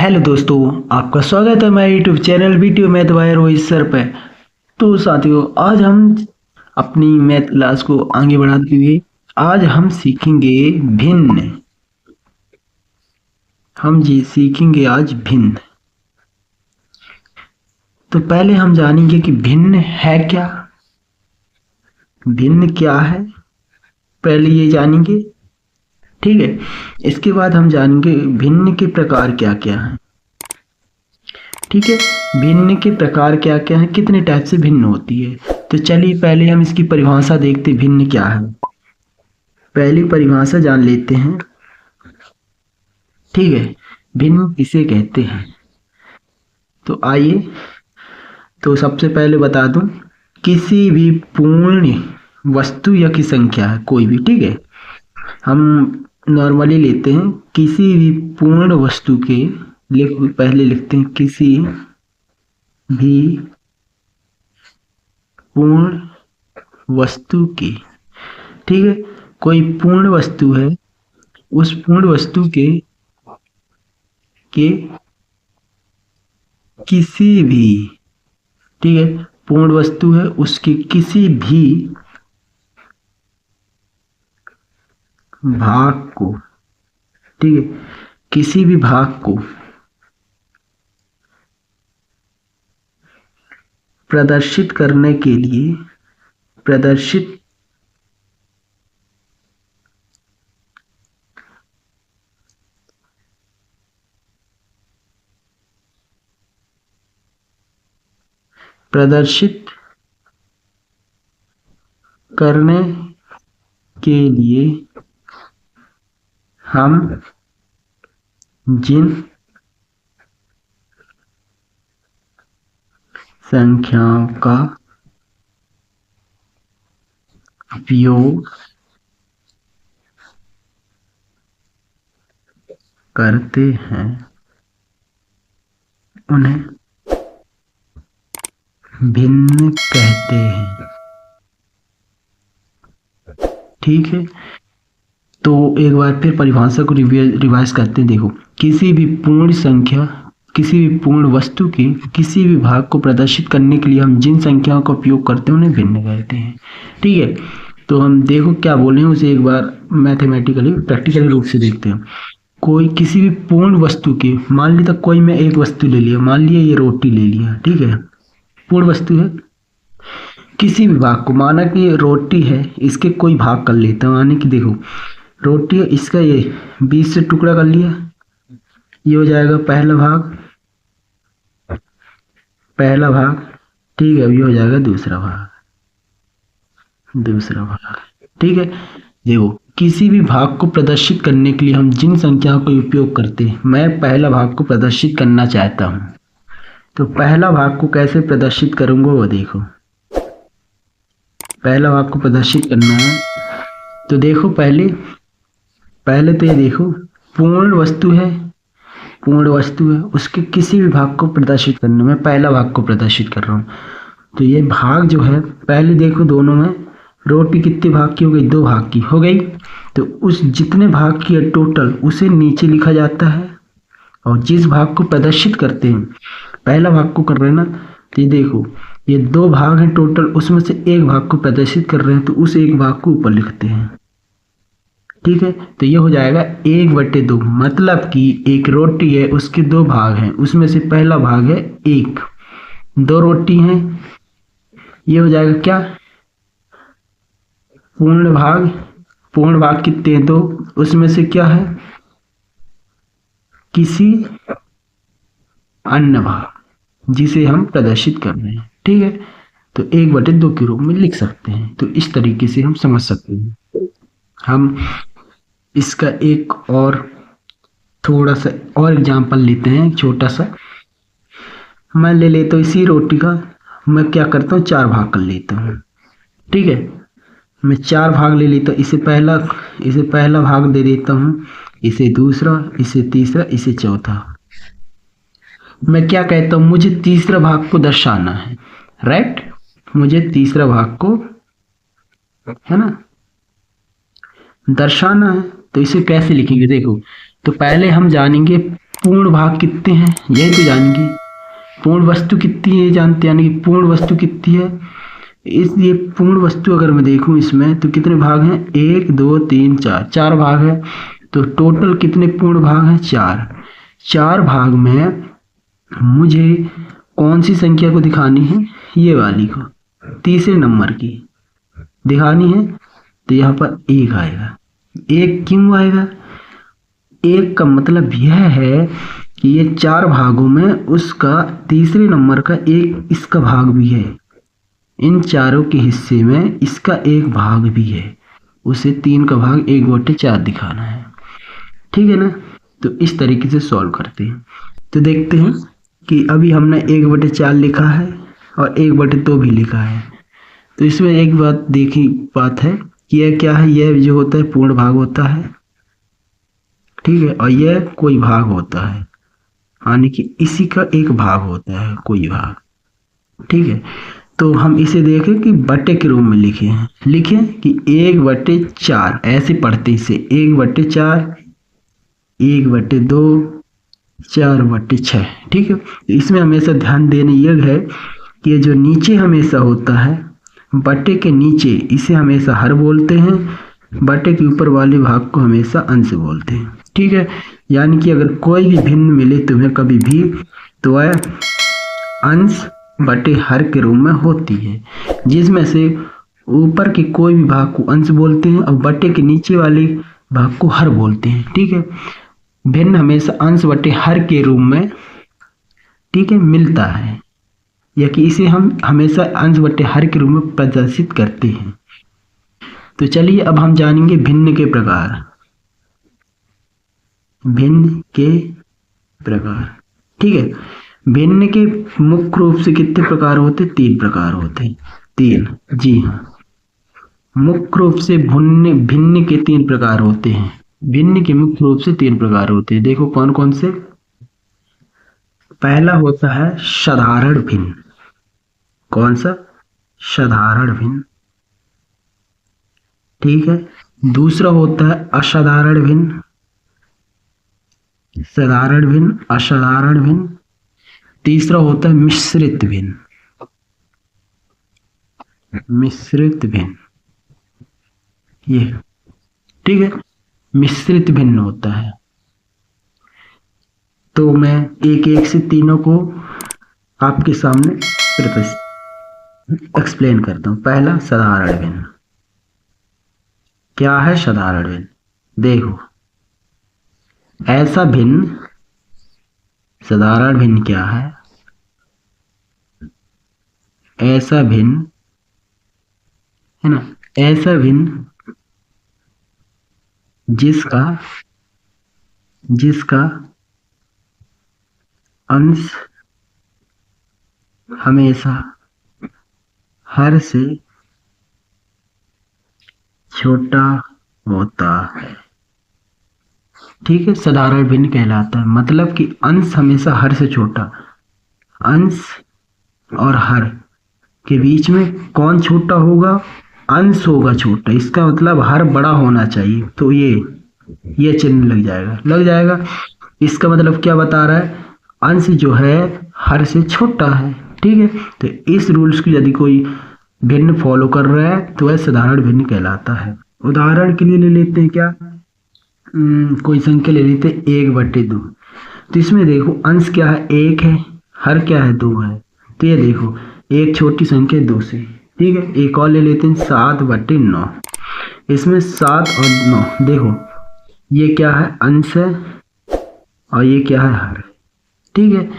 Hello दोस्तों, आपका स्वागत है मेरे YouTube channel video math bye Rohit sir पे। तो साथियों, आज हम अपनी मैथ क्लास को आगे बढ़ाते हुए आज हम सीखेंगे भिन्न। सीखेंगे आज भिन्न। तो पहले हम जानेंगे कि भिन्न है क्या। भिन्न क्या है, पहले ये जानेंगे। ठीक है, इसके बाद हम जानेंगे भिन्न के प्रकार क्या क्या हैं। ठीक है, भिन्न के प्रकार क्या क्या हैं, कितने टाइप से भिन्न होती है। तो चलिए पहले हम इसकी परिभाषा देखते, भिन्न क्या है। पहली परिभाषा जान लेते हैं। ठीक है, भिन्न किसे कहते हैं। तो आइए, तो सबसे पहले बता दूं, किसी भी पूर्ण वस्तु या की संख्या है कोई भी। ठीक है, हम नॉर्मली लेते हैं किसी भी पूर्ण वस्तु के, पहले लिखते हैं किसी भी पूर्ण वस्तु की। ठीक है, कोई पूर्ण वस्तु है, उस पूर्ण वस्तु के किसी भी, ठीक है, पूर्ण वस्तु है उसके किसी भी भाग को, ठीक है, किसी भी भाग को प्रदर्शित करने के लिए प्रदर्शित करने के लिए हम जिन संख्याओं का उपयोग करते हैं उन्हें भिन्न कहते हैं। ठीक है, तो एक बार फिर परिभाषा को रिवाइज करते हैं। देखो, किसी भी पूर्ण संख्या, किसी भी पूर्ण वस्तु के किसी भी भाग को प्रदर्शित करने के लिए हम जिन संख्याओं का उपयोग करते हैं उन्हें भिन्न कहते हैं। ठीक है, तो हम देखो क्या बोले हैं उसे एक बार मैथमेटिकली प्रैक्टिकली रूप से देखते हैं। कोई किसी भी पूर्ण वस्तु के, मान ली तक कोई मैं एक वस्तु ले लिया, मान लिया ये रोटी ले लिया, ठीक है, पूर्ण वस्तु है। किसी भी भाग को, माना कि ये रोटी है, इसके कोई भाग कर लेता हूँ, माने कि देखो रोटी है, इसका ये 20 से टुकड़ा कर लिया, ये हो जाएगा पहला भाग। ठीक है, अब ये हो जाएगा दूसरा भाग। ठीक है, देखो किसी भी भाग को प्रदर्शित करने के लिए हम जिन संख्याओं का उपयोग करते हैं, मैं पहला भाग को प्रदर्शित करना चाहता हूं, तो पहला भाग को कैसे प्रदर्शित करूंगा वो देखो। पहला भाग को प्रदर्शित करना है तो देखो, पहले तो ये देखो पूर्ण वस्तु है, उसके किसी भी भाग को प्रदर्शित करना, मैं पहला भाग को प्रदर्शित कर रहा हूँ। तो ये भाग जो है, पहले देखो दोनों में रोटी कितने भाग की हो गई, 2 भाग की हो गई। तो उस जितने भाग की है टोटल उसे नीचे लिखा जाता है, और जिस भाग को प्रदर्शित करते हैं, पहला भाग को कर रहे हैं ना, तो ये देखो ये 2 भाग हैं टोटल, उसमें से एक भाग को प्रदर्शित कर रहे हैं तो उस एक भाग को ऊपर लिखते हैं। ठीक है, तो ये हो जाएगा 1/2, मतलब कि एक रोटी है उसके 2 भाग हैं, उसमें से पहला भाग है 1, 2 रोटी हैं, ये हो जाएगा क्या, पूर्ण भाग कितने हैं, 2, उसमें से क्या है, किसी अन्य भाग जिसे हम प्रदर्शित कर रहे हैं। ठीक है, तो 1/2 के रूप में लिख सकते हैं। तो इस तरीके से हम समझ सकते हैं। हम इसका एक और थोड़ा सा और एग्जाम्पल लेते हैं, छोटा सा। मैं ले लेता हूँ इसी रोटी का, मैं क्या करता हूँ 4 भाग कर लेता हूँ। ठीक है, मैं 4 भाग ले लेता हूँ, इसे पहला भाग दे देता हूँ, इसे दूसरा, इसे तीसरा, इसे चौथा। मैं क्या कहता हूँ, मुझे तीसरा भाग को दर्शाना है, राइट, मुझे तीसरा भाग को, है ना, दर्शाना है। तो इसे कैसे लिखेंगे, देखो, तो पहले हम जानेंगे पूर्ण भाग कितने हैं यही तो जानेंगे। पूर्ण वस्तु कितनी है जानते हैं, यानी कि पूर्ण वस्तु कितनी है। इसलिए पूर्ण वस्तु अगर मैं देखूं इसमें तो कितने भाग हैं, 1 2 3 4, 4 भाग है। तो टोटल कितने पूर्ण भाग हैं, 4। 4 भाग में मुझे कौन सी संख्या को दिखानी है, ये वाली को, तीसरे नंबर की दिखानी है। तो यहाँ पर 1 आएगा। 1 क्यों आएगा, 1 का मतलब यह है कि ये 4 भागों में उसका तीसरे नंबर का एक इसका भाग भी है। इन चारों के हिस्से में इसका एक भाग भी है। उसे 3 का भाग 1/4 दिखाना है, ठीक है ना। तो इस तरीके से सॉल्व करते हैं। तो देखते हैं कि अभी हमने 1/4 लिखा है और 1/2 भी लिखा है। तो इसमें एक बात है कि यह क्या है, यह जो होता है पूर्ण भाग होता है, ठीक है, और यह कोई भाग होता है, यानी कि इसी का एक भाग होता है कोई भाग, ठीक है। तो हम इसे देखें कि बटे के रूप में लिखें कि 1/4 ऐसे पढ़ते इसे, 1/4, 1/2, 4/6, ठीक है। इसमें हमेशा ध्यान देने योग्य है कि ये जो नीचे हमेशा होता है बटे के नीचे, इसे हमेशा हर बोलते हैं, बटे के ऊपर वाले भाग को हमेशा अंश बोलते हैं, ठीक है। यानी कि अगर कोई भी भिन्न मिले तुम्हें कभी भी तो वह अंश बटे हर के रूप में होती है, जिसमें से ऊपर के कोई भी भाग को अंश बोलते हैं और बटे के नीचे वाले भाग को हर बोलते हैं, ठीक है। भिन्न हमेशा अंश बटे हर के रूप में, ठीक है, मिलता है, या कि इसे हम हमेशा अंश बटे हर के रूप में प्रदर्शित करते हैं। तो चलिए अब हम जानेंगे भिन्न के प्रकार। भिन्न के प्रकार, ठीक है। भिन्न के मुख्य रूप से कितने प्रकार होते, 3 प्रकार होते हैं। 3, जी हाँ, मुख्य रूप से भिन्न के 3 प्रकार होते हैं। भिन्न के मुख्य रूप से 3 प्रकार होते हैं। देखो कौन कौन से। पहला होता है साधारण भिन्न। कौन सा, साधारण भिन्न, ठीक है। दूसरा होता है असाधारण भिन्न, साधारण भिन्न, असाधारण भिन्न। तीसरा होता है मिश्रित भिन्न, मिश्रित भिन्न, ये, ठीक है, मिश्रित भिन्न होता है। तो मैं एक एक से तीनों को आपके सामने एक्सप्लेन करता हूं। पहला साधारण भिन्न। क्या है साधारण भिन्न, देखो ऐसा भिन्न, साधारण भिन्न क्या है, ऐसा भिन्न है ना, ऐसा भिन्न जिसका अंश हमेशा हर से छोटा होता है, ठीक है, साधारण भिन्न कहलाता है। मतलब कि अंश हमेशा हर से छोटा, अंश और हर के बीच में कौन छोटा होगा, अंश होगा छोटा। इसका मतलब हर बड़ा होना चाहिए, तो ये चिन्ह लग जाएगा। इसका मतलब क्या बता रहा है, अंश जो है हर से छोटा है, ठीक है। तो इस रूल्स की यदि कोई भिन्न फॉलो कर रहा है तो वह साधारण भिन्न कहलाता है। उदाहरण के लिए ले लेते हैं क्या, कोई संख्या ले लेते हैं 1/2। तो इसमें देखो अंश क्या है, 1 है, हर क्या है, 2 है। तो ये देखो एक छोटी संख्या 2 से, ठीक है। एक और ले लेते हैं 7/9। इसमें 7 और 9, देखो ये क्या है, अंश है और ये क्या है, हर, ठीक है।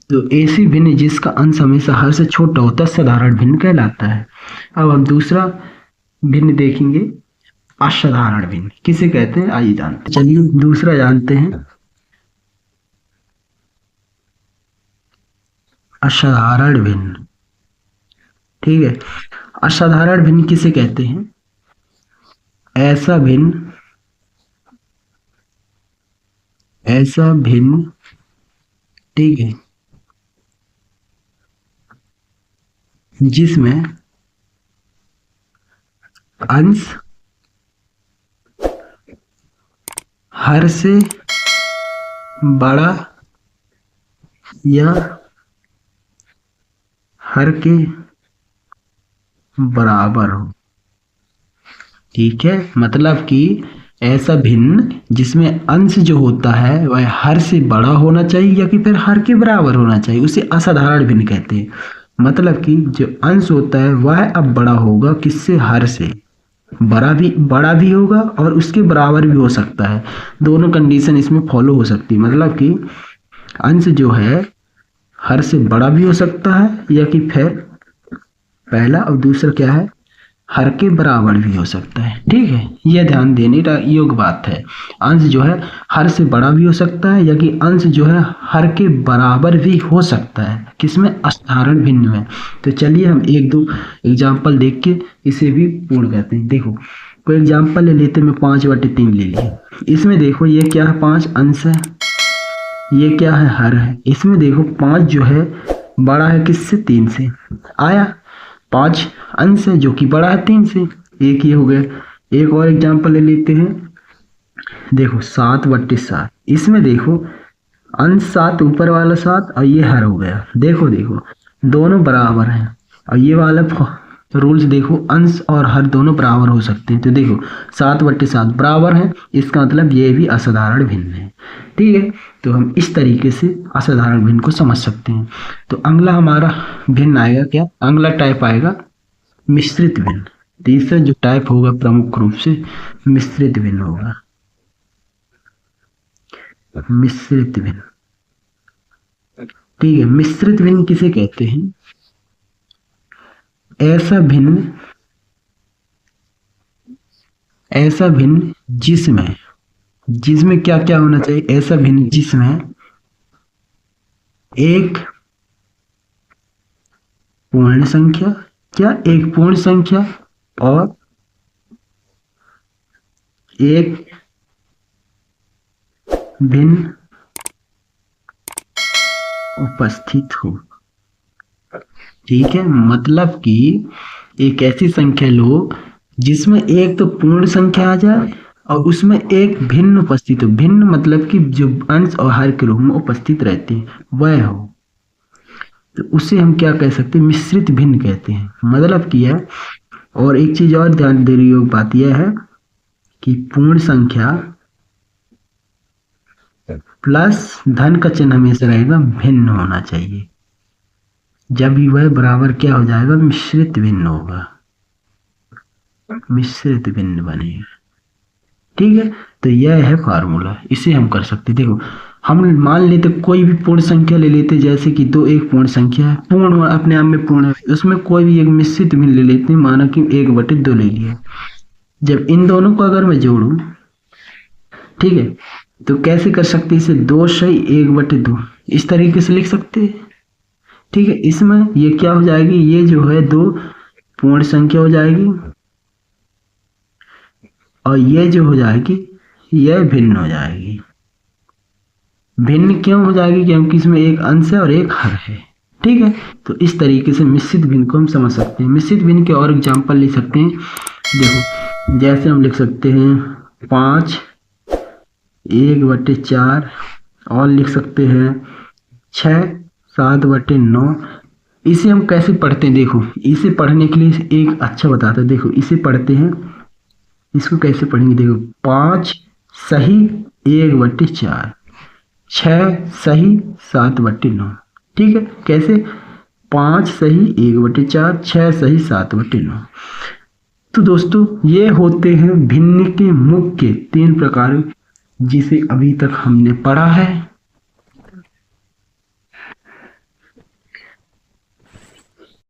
तो ऐसी भिन्न जिसका अंश हमेशा हर से छोटा होता है साधारण भिन्न कहलाता है। अब हम दूसरा भिन्न देखेंगे, असाधारण भिन्न किसे कहते हैं, आइए जानते हैं। चलिए दूसरा जानते हैं, असाधारण भिन्न, ठीक है। असाधारण भिन्न किसे कहते हैं, ऐसा भिन्न, ठीक है, जिसमें अंश हर से बड़ा या हर के बराबर हो। ठीक है, मतलब कि ऐसा भिन्न जिसमें अंश जो होता है वह हर से बड़ा होना चाहिए या कि फिर हर के बराबर होना चाहिए, उसे असाधारण भिन्न कहते हैं। मतलब कि जो अंश होता है वह अब बड़ा होगा किससे, हर से। बड़ा भी होगा और उसके बराबर भी हो सकता है, दोनों कंडीशन इसमें फॉलो हो सकती है। मतलब कि अंश जो है हर से बड़ा भी हो सकता है या कि फिर पहला और दूसरा क्या है, हर के बराबर भी हो सकता है। ठीक है, यह ध्यान देने का योग्य बात है। अंश जो है हर से बड़ा भी हो सकता है या कि अंश जो है हर के बराबर भी हो सकता है, किसमें, असाधारण भिन्न में। तो चलिए हम एक दो एग्जाम्पल देख के इसे भी पूर्ण करते हैं। देखो कोई एग्जाम्पल ले लेते, मैं 5/3 ले लिया। इसमें देखो ये क्या है, 5 अंश है, ये क्या है, हर है। इसमें देखो 5 जो है बड़ा है किससे, 3 से। आया 5 अंश है जो कि बड़ा है 3 से, एक ये हो गया। एक और एग्जांपल ले लेते हैं, देखो 7/7। इसमें देखो अंश 7, ऊपर वाला 7 और ये हर हो गया। देखो दोनों बराबर हैं और ये वाला रूल्स देखो, अंश और हर दोनों बराबर हो सकते हैं। तो देखो 7/7 बराबर है, इसका मतलब ये भी असाधारण भिन्न है। ठीक है, तो हम इस तरीके से असाधारण भिन्न को समझ सकते हैं। तो अगला हमारा भिन्न आएगा क्या, अगला टाइप आएगा मिश्रित भिन्न। तीसरा जो टाइप होगा प्रमुख रूप से मिश्रित भिन्न होगा। मिश्रित भिन्न, ठीक है। मिश्रित भिन्न किसे कहते हैं, ऐसा भिन्न जिसमें क्या क्या होना चाहिए, ऐसा भिन्न जिसमें एक पूर्ण संख्या, एक पूर्ण संख्या और एक भिन्न उपस्थित हो। ठीक है, मतलब कि एक ऐसी संख्या लो जिसमें एक तो पूर्ण संख्या आ जाए और उसमें एक भिन्न उपस्थित हो। भिन्न मतलब कि जो अंश और हर के रूप में उपस्थित रहते हैं वह हो, तो उसे हम क्या कह सकते हैं, मिश्रित भिन्न कहते हैं। मतलब किया। और एक चीज और ध्यान देने योग्य बात यह है कि पूर्ण संख्या प्लस धन का चिन्ह हमेशा रहेगा, भिन्न होना चाहिए। जब भी वह बराबर क्या हो जाएगा, मिश्रित भिन्न होगा, मिश्रित भिन्न बनेगा। ठीक है, तो यह है फार्मूला, इसे हम कर सकते। देखो हम मान लेते कोई भी पूर्ण संख्या ले लेते, जैसे कि 2 एक पूर्ण संख्या है, पूर्ण अपने आप में पूर्ण है, उसमें कोई भी एक मिश्रित भिन्न ले लेते हैं, माना कि 1/2 ले लिया। जब इन दोनों को अगर मैं जोड़ूं, ठीक है, तो कैसे कर सकते, इसे 2 सही 1/2 इस तरीके से लिख सकते हैं। ठीक है, इसमें ये क्या हो जाएगी, ये जो है 2 पूर्ण संख्या हो जाएगी और ये जो हो जाएगी यह भिन्न हो जाएगी। भिन्न क्यों हो जाएगी, क्योंकि इसमें एक अंश है और एक हर है। ठीक है, तो इस तरीके से मिश्रित भिन्न को हम समझ सकते हैं। मिश्रित भिन्न के और एग्जाम्पल ले सकते हैं। देखो जैसे हम लिख सकते हैं 5 1/4 और लिख सकते हैं 6 7/9। इसे हम कैसे पढ़ते हैं, देखो इसे पढ़ने के लिए एक अच्छा बताता है। देखो इसे पढ़ते हैं, इसको कैसे पढ़ेंगे, देखो 5 सही 1/4, 6 सही 7/9। ठीक है, कैसे, 5 सही 1/4, 6 सही 7/9। तो दोस्तों ये होते हैं भिन्न के मुख्य 3 प्रकार जिसे अभी तक हमने पढ़ा है।